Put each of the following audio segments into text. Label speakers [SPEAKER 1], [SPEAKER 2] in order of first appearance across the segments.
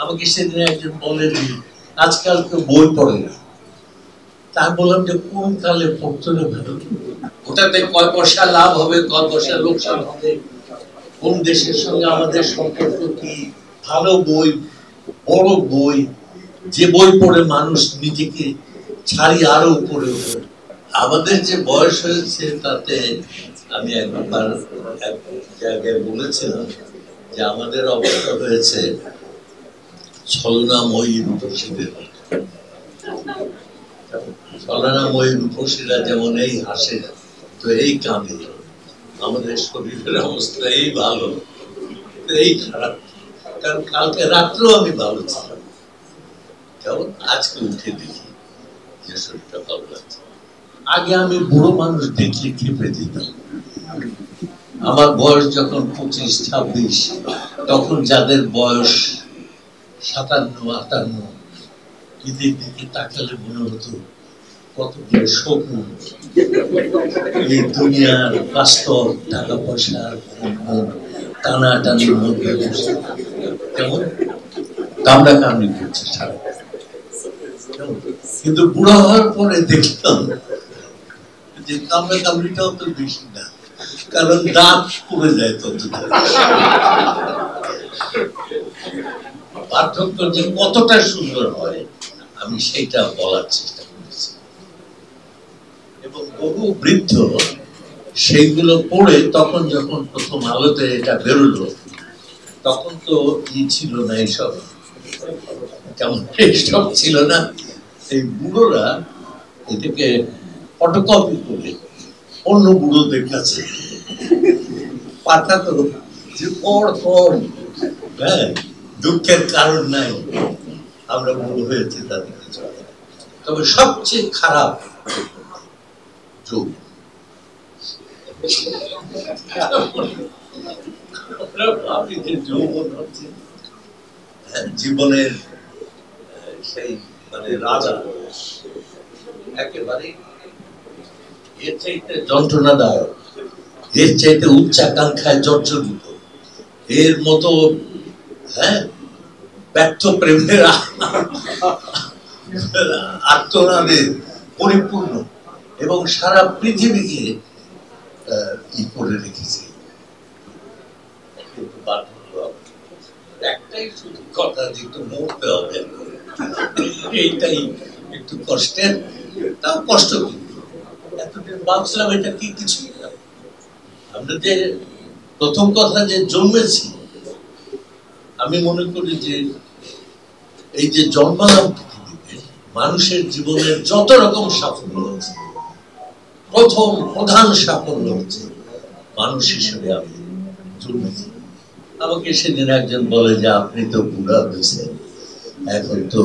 [SPEAKER 1] আমাকে সেদিন একজন বলেন আজকাল কেউ বই পড়ে না। তা বললাম যে কোন কালে পড়তো না ভালো, ওটাতে কয় পয়সা লাভ হবে, কয় পয়সা লোকসান হবে, কোন দেশের সঙ্গে আমাদের সম্পর্ক কি, ভালো বই, বড় বই, যে বই পড়ে মানুষ নিজেকে ছাড়ি আরো উপরে উঠে। আমাদের যে বয়স হয়েছে তাতে আমি একবার এক জায়গায় বলেছিলাম যে আমাদের অবস্থা হয়েছে ছলনাময়ী রূপসীদের। ছলনাময়ী রূপসীরা যেমন এই হাসে তো এই কাঁদে, আমাদের শরীরের অবস্থা এই ভালো এই খারাপ। কারণ কালকে রাত্রেও আমি ভালো ছিলাম, যেমন আজকে উঠে দেখি যে শরীরটা ভালো লাগছে। আগে আমি বুড়ো মানুষ দেখলে খেপে দিতাম। আমার বয়স যখন 25-26, তখন যাদের বয়স 57-58, এদের দিকে তাকালে মনে হতো কতগুলো শকুন এই দুনিয়ার বাস্তব টাকা পয়সার টানাটানির মধ্যে কেমন কামড়া কামড়ি করছে সারা। কিন্তু বুড়া হওয়ার পরে দেখলাম যে কামড়া কামড়িটাও তো বেশি না, কারণ দাঁত পড়ে যায় তত। পার্থক্য যে কতটা সুন্দর হয় আমি সেটা বলার চেষ্টা করেছি। এবং বহু বৃদ্ধ সেইগুলো পড়ে তখন যখন প্রথম আলোতে এটা বেরোলো তখন তো ছিল না এইসব, কেমন এইসব ছিল না। এই বুড়োরা এটাকে ফটোকপি করে অন্য বুড়োদের কাছে পাঠাতো যে পড় পড়, হ্যাঁ দুঃখের কারণ নাই, আমরা বুড়ো হয়েছি তাদের কিছু। তবে সবচেয়ে খারাপ যুগ জীবনের সেই মানে রাজা, একেবারে এর চাইতে যন্ত্রণাদায়ক, এর চাইতে উচ্চাকাঙ্ক্ষায় জর্জরিত, এর মতো হ্যাঁ ব্যর্থ প্রেমের আত্মনাদে পরিপূর্ণ এবং সারা পৃথিবীকে ই করে রেখেছে। একটাই শুধু কথা যে একটু মরতে হবে, এইটাই একটু কষ্টের, তাও কষ্ট কিন্তু এতদিন ভাবছিলাম এটা কি কিছু না। আমরা যে প্রথম কথা যে জন্মেছি, আমি মনে করি যে এই যে জন্মালাম পৃথিবীতে মানুষের জীবনের যত রকম সাফল্য আছে, প্রথম প্রধান সাফল্য হচ্ছে মানুষ হিসেবে আমি জন্মেছি। আমাকে সেদিন একজন বলে যে আপনি তো বুড়া হয়েছেন, এখন তো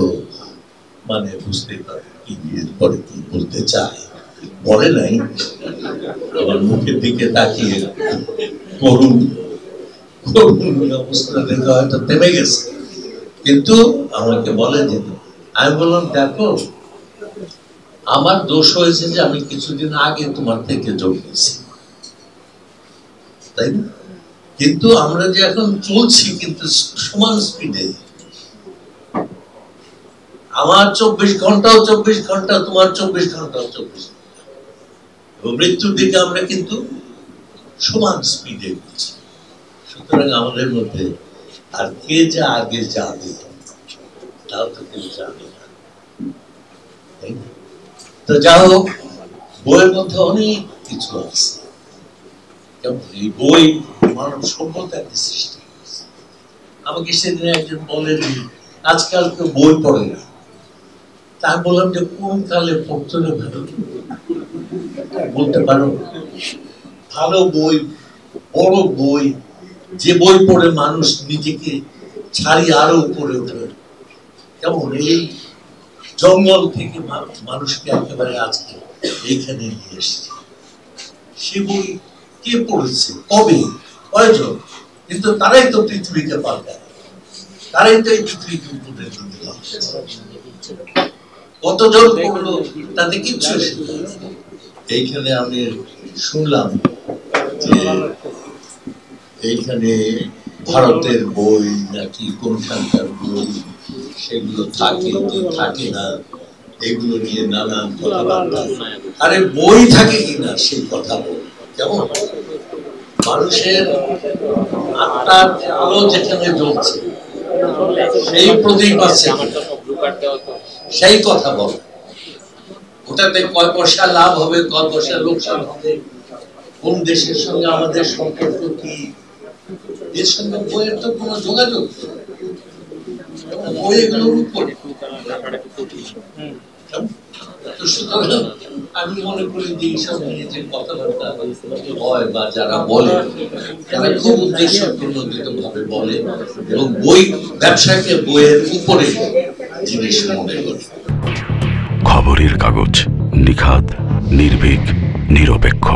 [SPEAKER 1] মানে বুঝতে পারেন কি বিয়ের পরে কি বলতে চায়, বলে নাই। আমার মুখের দিকে তাকিয়ে করুন অবস্থা দেখে হয়তো থেমে গেছে, কিন্তু আমাকে বলে যে, আমি বললাম দেখো আমার দোষ হয়েছে যে আমি কিছুদিন আগে তোমার থেকে জন্মেছি, তাই না? কিন্তু আমরা যে এখন চলছি কিন্তু সমান স্পিডে, আমার 24 ঘন্টাও 24 ঘন্টা, তোমার 24 ঘন্টাও 24 ঘন্টা, মৃত্যুর দিকে আমরা কিন্তু সমান স্পিডে ঘুরছি। সুতরাং আমাদের মধ্যে আর কে যে আগে যাবে তাও তো কেউ জানে না। তো যা হোক, বইয়ের মধ্যে অনেক কিছু আছে। এই বই মানব সভ্যতাকে সৃষ্টি করেছে। আমাকে সেদিন একজন বলেন আজকাল কেউ বই পড়ে না। তা বললাম যে কোন কালে পড়তো না ভালো, বলতে পারো? ভালো বই, বড় বই, যে বই পড়ে মানুষ নিজেকে ছাড়ি আরো উপরে উঠে। যেমন এই জঙ্গল থেকে মানুষকে একেবারে আজকে এইখানে নিয়ে এসেছে। সে বই কে পড়েছে, কবে, কয়জন? কিন্তু তারাই তো পৃথিবীকে পাল্টায়, তারাই তো এই পৃথিবীকে উপরে তুলে দেওয়া। কতজন পড়লো তাতে কিচ্ছু এসে। এইখানে আমি শুনলাম যে এইখানে ভারতের বই নাকি কোনখানকার বই, সেগুলো থাকে কি থাকে না, এগুলো নিয়ে নানান কথাবার্তা। আরে বই থাকে কিনা সেই কথা বল, কেমন মানুষের আত্মার আলো যেখানে জ্বলছে সেই প্রদীপ আছে, সেই কথা বল। ওটাতে কয় পয়সা লাভ হবে, কয় পয়সা লোকসান হবে, কোন দেশের সঙ্গে আমাদের সম্পর্ক কি, এর সঙ্গে বইয়ের তো কোনো যোগাযোগ, বই এগুলোর উপরে। আমি মনে করি যে এইসব নিয়ে যে কথাবার্তা হয় বা যারা বলে, তারা খুব উদ্দেশ্য প্রণোদিত ভাবে বলে এবং বই ব্যবসাকে বইয়ের উপরে জিনিস মনে করে।
[SPEAKER 2] খবরের কাগজ, নিখাত, নির্ভীক, নিরপেক্ষ।